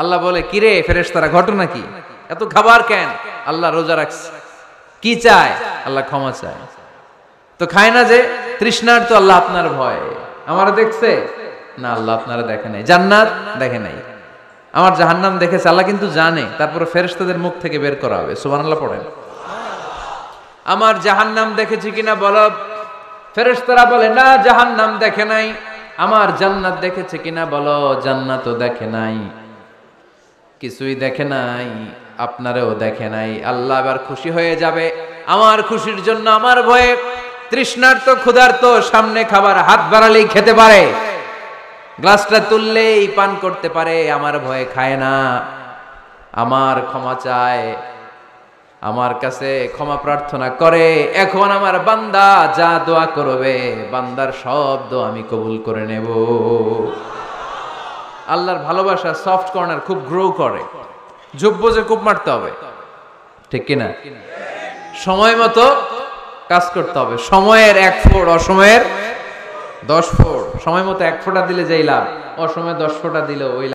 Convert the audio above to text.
আল্লাহ বলে, কিরে ফেরেশতারা, ঘটনা কি? এত খাবার কেন? আল্লাহ রোজা রাখছে। কি চায়? আল্লাহ ক্ষমা চায়। তো খায় না যে তৃষ্ণার, তো আল্লাহ আপনার ভয়। আমার দেখছে না, আল্লাহ আপনারা দেখে নাই। জান্নাত দেখে নাই, আমার জাহান্নাম দেখেছে। আল্লাহ কিন্তু জানে, তারপরে ফেরেশতাদের মুখ থেকে বের করা হবে। সুবহানাল্লাহ পড়েন। আমার জাহান্নাম দেখেছি কিনা বলো। ফেরেশতারা বলে, না জাহান্নাম দেখে নাই। আমার জান্নাত দেখেছে কিনা বলো। জান্নাতও দেখে নাই, কিছুই দেখে নাই, আপনারেও দেখে নাই। আল্লাহ এবার খুশি হয়ে যাবে। আমার খুশির জন্য, আমার ভয়ে তৃষ্ণার্ত ক্ষুধার্ত সামনে খাবার হাত বাড়ালেই খেতে পারে, গ্লাসটা তুললেই পান করতে পারে, আমার ভয়ে খায় না। আমার ক্ষমা চায়, আমার কাছে ক্ষমা প্রার্থনা করে। এখন আমার বান্দা যা দোয়া করবে, বান্দার সব দোয়া আমি কবুল করে নেব। আল্লাহর ভালোবাসা সফট কর্নার খুব গ্রো করে, যোগ্য যে কূপ মারতে হবে, ঠিক কিনা? সময় মতো কাজ করতে হবে। সময়ের 1 ফোঁট, অসময়ের 10 ফোঁট। সময় মতো 1 ফোঁটা দিলে যেই লাভ, অসময়ে 10 ফোঁটা দিলে ওই